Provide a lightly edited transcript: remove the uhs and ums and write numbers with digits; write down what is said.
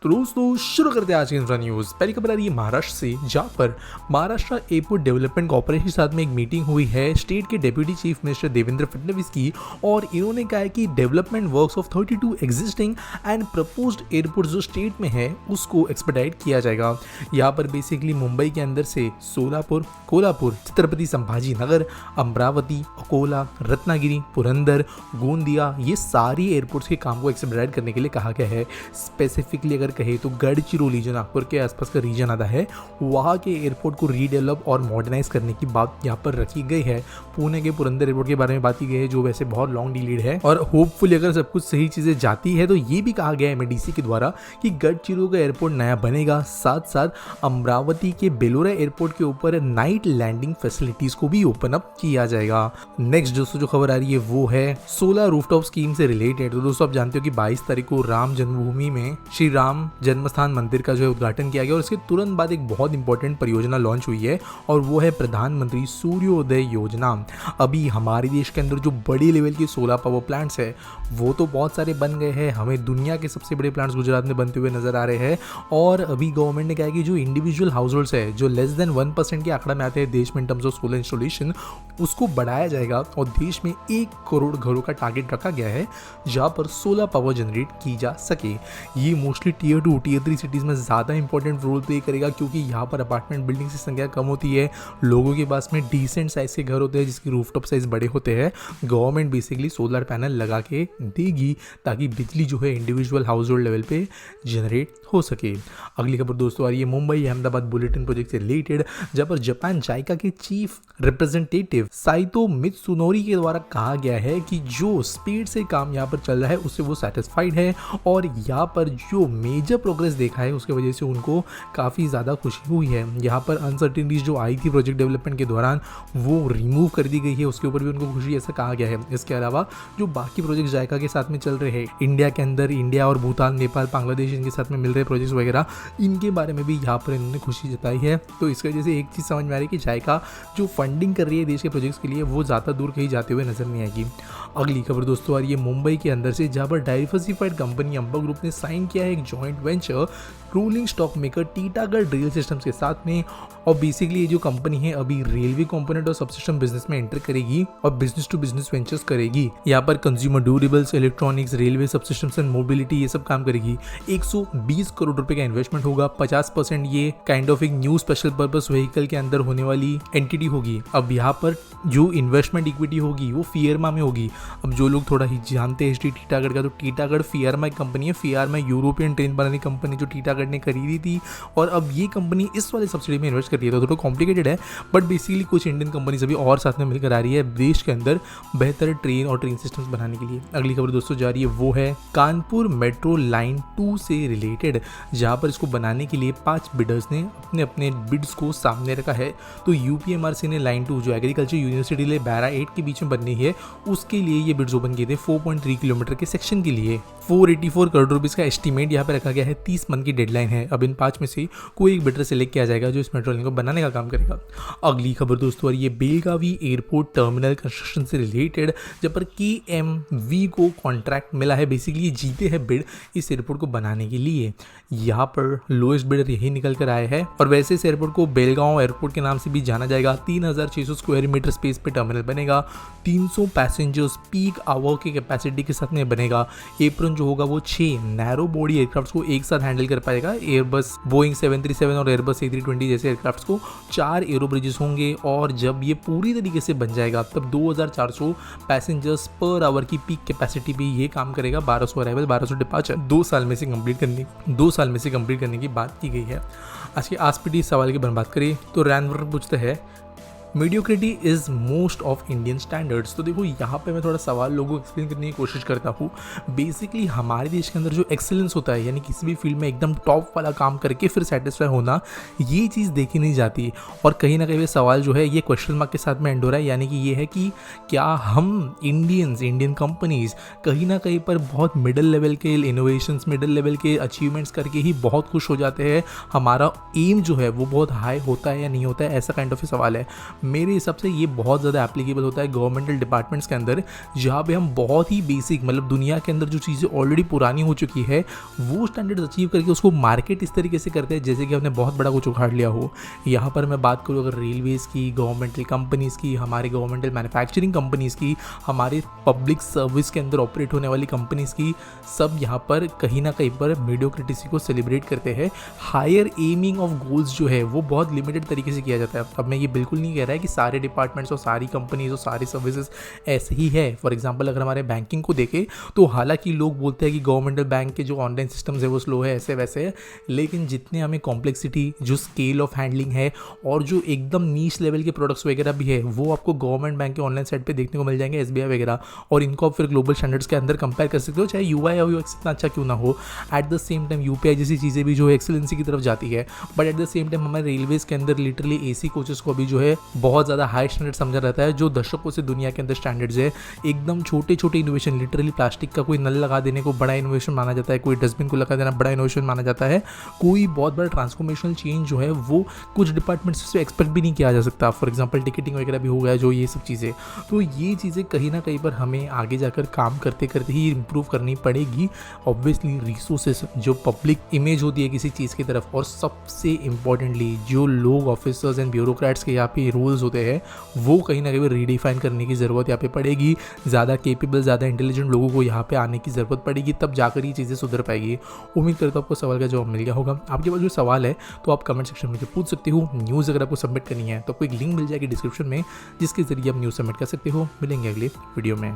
तो दोस्तों शुरू करते हैं आज की इंफ्रा न्यूज़। पहली खबर आ रही है महाराष्ट्र से, जहाँ पर महाराष्ट्र एयरपोर्ट डेवलपमेंट कॉर्पोरेशन के साथ में एक मीटिंग हुई है स्टेट के deputy chief minister Devendra Fadnavis की, और इन्होंने कहा है कि development works of 32 existing and proposed airport जो स्टेट में है उसको एक्सपेडाइट किया जाएगा। यहाँ पर बेसिकली मुंबई के अंदर से सोलापुर, कोल्हापुर, छत्रपति संभाजी नगर, अमरावती, अकोला, रत्नागिरी, पुरंदर, गोंदिया, ये सारी एयरपोर्ट्स के काम को एक्सपेडाइट करने के लिए कहा गया है। स्पेसिफिकली अगर कहे तो गढ़चिरौली जो नागपुर के आसपास का रीजन आता है, वहाँ के एयरपोर्ट को रीडेवलप और मॉडर्नाइज करने की बात यहाँ पर रखी गई है। पुणे के पुरंदर एयरपोर्ट के बारे में बात की गई है, जो वैसे बहुत लॉन्ग डिलेड है, और होपफुली अगर सब कुछ सही चीज़ें जाती है तो ये भी कहा गया है एमएडीसी के द्वारा कि गढ़चिरौली का एयरपोर्ट नया बनेगा। साथ साथ अमरावती के बेलोरा एयरपोर्ट के ऊपर नाइट लैंडिंग फैसिलिटीज को भी ओपन अप किया जाएगा। नेक्स्ट दोस्तों जो खबर आ रही है वो है 16 रूफटॉप स्कीम से रिलेटेड। तो दोस्तों आप जानते हो कि 22 तारीख को राम जन्मभूमि में श्री राम जन्मस्थान मंदिर का जो है उद्घाटन किया गया, और इसके तुरंत बाद एक बहुत इंपॉर्टेंट परियोजना लॉन्च हुई है, और वो है प्रधानमंत्री सूर्योदय योजना। अभी हमारे देश के अंदर जो बड़ी लेवल के सोलर पावर प्लांट्स है वो तो बहुत सारे बन गए हैं। हमें दुनिया के सबसे बड़े प्लांट्स गुजरात में बनते हुए नजर आ रहे हैं, और अभी गवर्नमेंट ने कहा है कि जो इंडिविजुअल हाउस होल्ड्स है जो लेस देन 1% के आंकड़ा में आते हैं देश में in terms of solar installation, उसको बढ़ाया जाएगा, और देश में 1 करोड़ घरों का टारगेट रखा गया है जहाँ पर सोलर पावर जनरेट की जा सके। ये मोस्टली टियर 2, टियर 3 सिटीज़ में ज़्यादा इंपॉर्टेंट रोल प्ले करेगा, क्योंकि यहाँ पर अपार्टमेंट बिल्डिंग की संख्या कम होती है, लोगों के पास में डिसेंट साइज़ के घर होते हैं जिसकी रूफटॉप साइज़ बड़े होते हैं। गवर्नमेंट बेसिकली सोलर पैनल लगा के देगी ताकि बिजली जो है इंडिविजुअल हाउस होल्ड लेवल पे जनरेट हो सके। अगली खबर दोस्तों आ रही है मुंबई अहमदाबाद बुलेटिन प्रोजेक्ट से रिलेटेड, जहाँ पर जापान जाइका के चीफ रिप्रेजेंटेटिव साइतो मित्सुनोरी के द्वारा कहा गया है कि जो स्पीड से काम यहाँ पर चल रहा है उससे वो सेटिस्फाइड है, और यहाँ पर जो मेजर प्रोग्रेस देखा है उसके वजह से उनको काफ़ी ज़्यादा खुशी हुई है। यहाँ पर अनसर्टेनिटीज जो आई थी प्रोजेक्ट डेवलपमेंट के दौरान वो रिमूव कर दी गई है, उसके ऊपर भी उनको खुशी, ऐसा कहा गया है। इसके अलावा जो बाकी प्रोजेक्ट जायका के साथ में चल रहे हैं इंडिया के अंदर, इंडिया और भूटान, नेपाल, बांग्लादेश, इनके साथ में मिल रहे प्रोजेक्ट्स वगैरह, इनके बारे में भी यहाँ पर इन्होंने खुशी जताई है। तो इसकी वजह से एक चीज़ समझ में आ रही है कि जायका जो फंडिंग कर रही है देश के प्रोजेक्ट्स के लिए वो ज़्यादा दूर कहीं जाते हुए नजर नहीं आएगी। अगली खबर दोस्तों आ रही है मुंबई के अंदर से, जहाँ पर डाइवर्सिफाइड कंपनी अंबा ग्रुप ने साइन किया है एक joint venture rolling stock maker Titagarh rail systems के साथ में। और बेसिकली ये जो कंपनी है अभी रेलवे कंपोनेंट और सबसिस्टम बिजनेस में एंटर करेगी और बिजनेस टू बिजनेस वेंचर्स करेगी। यहाँ पर consumer durables, electronics, railway subsystems and mobility, ये सब काम करेगी। 120 करोड़ रुपए का इन्वेस्टमेंट होगा। 50% ये काइंड ऑफ एक न्यू स्पेशल पर्पस व्हीकल के अंदर होने वाली एंटिटी होगी। अब यहाँ पर जो इन्वेस्टमेंट इक्विटी होगी वो फियरमा में होगी। अब जो लोग थोड़ा ही जानते हैं टीटागढ़ का, तो टीटागढ़ फियरमा एक कंपनी है। फियरमा यूरोपियन ट्रेन बनाने कंपनी जो टीटागढ़ ने खरीदी थी, और अब ये कंपनी इस वाले सब्सिडी में इन्वेस्ट कर रही है। तो थोड़ा कॉम्प्लिकेटेड है, बट बेसिकली कुछ इंडियन कंपनीज अभी और साथ में मिलकर आ रही है देश के अंदर बेहतर ट्रेन और ट्रेन सिस्टम्स बनाने के लिए। अगली खबर दोस्तों जा रही है वो है कानपुर मेट्रो लाइन 2 से रिलेटेड, जहाँ पर इसको बनाने के लिए 5 बिडर्स ने अपने अपने बिड्स को सामने रखा है। तो यूपीएमआरसी ने लाइन 2 जो एग्रीकल्चर यूनिवर्सिटी ले बैरा 8 के बीच में बननी है, उसके लिए ये बिड्स ओपन किए थे 4.3 किलोमीटर के सेक्शन के लिए। 484 करोड़ रुपीस का एस्टीमेट यहाँ पे रखा गया है। 30 मंथ की डेडलाइन है। अब इन 5 में से कोई एक बिडर सेलेक्ट किया जाएगा जो इस मेट्रो लाइन को बनाने का काम करेगा। अगली खबर दोस्तों ये बेलगावी एयरपोर्ट टर्मिनल कंस्ट्रक्शन से रिलेटेड, जब पर KMV को कॉन्ट्रैक्ट मिला है, बेसिकली जीते हैं बिड इस एयरपोर्ट को बनाने के लिए। यहाँ पर लोएस्ट बिडर यही निकल कर आया है, और वैसे इस एयरपोर्ट को बेलगांव एयरपोर्ट के नाम से भी जाना जाएगा। 3600 स्क्वायर मीटर स्पेस पे टर्मिनल बनेगा। 300 पैसेंजर्स पीक आवर की कैपेसिटी के साथ में बनेगा। एप्रन जो होगा वो 6 नैरो बॉडी एयरक्राफ्ट को एक साथ हैंडल कर पाएगा। एयरबस बोइंग 737 और एयरबस A320 जैसे एयरक्राफ्ट को 4 एरो ब्रिजेस होंगे, और जब ये पूरी तरीके से बन जाएगा तब 2400 पैसेंजर्स पर आवर की पीक कैपेसिटी भी ये काम करेगा। 1200 अराइवल, 1200 डिपार्चर 2 साल में से कंप्लीट करने की बात की गई है। आज के आसपीटी सवाल की बात करें तो रैनवर पूछते हैं mediocrity is most of Indian standards. तो देखो यहाँ पे मैं थोड़ा सवाल लोगों को एक्सप्लेन करने की कोशिश करता हूँ। बेसिकली हमारे देश के अंदर जो एक्सेलेंस होता है, यानी किसी भी फील्ड में एकदम टॉप वाला काम करके फिर सेटिस्फाई होना, ये चीज़ देखी नहीं जाती। और कहीं ना कहीं ये सवाल जो है ये क्वेश्चन मार्क के साथ में एंड हो रहा है, यानी कि ये है कि क्या हम इंडियन कंपनीज कहीं ना कहीं पर बहुत मिडिल लेवल के इनोवेशंस, मिडिल लेवल के अचीवमेंट्स करके ही बहुत खुश हो जाते हैं। हमारा एम जो है वो बहुत हाई होता है या नहीं होता है, ऐसा काइंड ऑफ सवाल है। मेरे हिसाब से ये बहुत ज़्यादा एप्लीकेबल होता है गवर्नमेंटल डिपार्टमेंट्स के अंदर, जहाँ पे हम बहुत ही बेसिक मतलब दुनिया के अंदर जो चीज़ें ऑलरेडी पुरानी हो चुकी है वो स्टैंडर्ड्स अचीव करके उसको मार्केट इस तरीके से करते हैं जैसे कि हमने बहुत बड़ा कुछ उखाड़ लिया हो। यहाँ पर मैं बात करूँ अगर रेलवेज़ की, गवर्नमेंटल कंपनीज़ की, हमारे गवर्नमेंटल मैन्युफैक्चरिंग कंपनीज़ की, हमारे पब्लिक सर्विस के अंदर ऑपरेट होने वाली कंपनीज़ की, सब यहाँ पर कहीं ना कहीं पर मीडियोक्रेसी को सेलिब्रेट करते हैं। हायर एमिंग ऑफ गोल्स जो है वो बहुत लिमिटेड तरीके से किया जाता है। अब मैं ये बिल्कुल नहीं कह रहा है कि सारे डिपार्टमेंट्स और सारी कंपनीज और सारी सर्विसेज ऐसे ही है। फॉर एग्जांपल अगर हमारे बैंकिंग को देखें तो हालांकि लोग बोलते हैं कि गवर्नमेंटल बैंक के जो ऑनलाइन सिस्टम्स है वो स्लो है, ऐसे वैसे है, लेकिन जितने हमें कॉम्प्लेक्सिटी, जो स्केल ऑफ हैंडलिंग है और जो एकदम नीच लेवल के प्रोडक्ट्स वगैरह भी है वो आपको गवर्नमेंट बैंक के ऑनलाइन साइट पे देखने को मिल जाएंगे, एसबीआई वगैरह, और इनको आप फिर ग्लोबल स्टैंडर्ड्स के अंदर कंपेयर कर सकते हो, चाहे यूआई और यूएक्स इतना अच्छा क्यों ना हो। At the same time UPI जैसी चीज़ें भी जो है एक्सेलेंसी की तरफ जाती है, but at the same time हमारे रेलवेज़ के अंदर लिटरली एसी कोचेस को भी जो है बहुत ज़्यादा हाई स्टैंडर्ड समझा रहता है, जो दशकों से दुनिया के अंदर स्टैंडर्ड्स है। एकदम छोटे छोटे इनोवेशन, लिटरली प्लास्टिक का कोई नल लगा देने को बड़ा इनोवेशन माना जाता है, कोई डस्टबिन को लगा देना बड़ा इनोवेशन माना जाता है, कोई बहुत बड़ा ट्रांसफॉर्मेशनल चेंज जो है वो कुछ डिपार्टमेंट्स से एक्सपेक्ट भी नहीं किया जा सकता। फॉर एग्जांपल टिकटिंग वगैरह भी हो गया, जो ये सब चीज़ें, तो ये चीज़ें कहीं ना कहीं पर हमें आगे जाकर काम करते करते ही इंप्रूव करनी पड़ेगी। ऑब्वियसली रिसोर्सेस, जो पब्लिक इमेज होती है किसी चीज़ की तरफ, और सबसे इम्पॉर्टेंटली जो लोग ऑफिसर्स एंड ब्यूरोक्रेट्स के यहाँ पे रूल्स होते हैं वो कहीं ना कहीं रीडिफाइन करने की ज़रूरत यहाँ पे पड़ेगी। ज़्यादा केपेबल, ज़्यादा इंटेलिजेंट लोगों को यहाँ पे आने की ज़रूरत पड़ेगी, तब जाकर ये चीज़ें सुधर पाएगी। उम्मीद करता हूँ आपको सवाल का जवाब मिल गया होगा। आपके पास जो सवाल है तो आप कमेंट सेक्शन में पूछ सकते हो। न्यूज़ अगर आपको सबमिट करनी है तो आपको एक लिंक मिल जाएगी डिस्क्रिप्शन में, जिसके जरिए आप न्यूज़ सबमिट कर सकते हो। मिलेंगे अगले वीडियो में।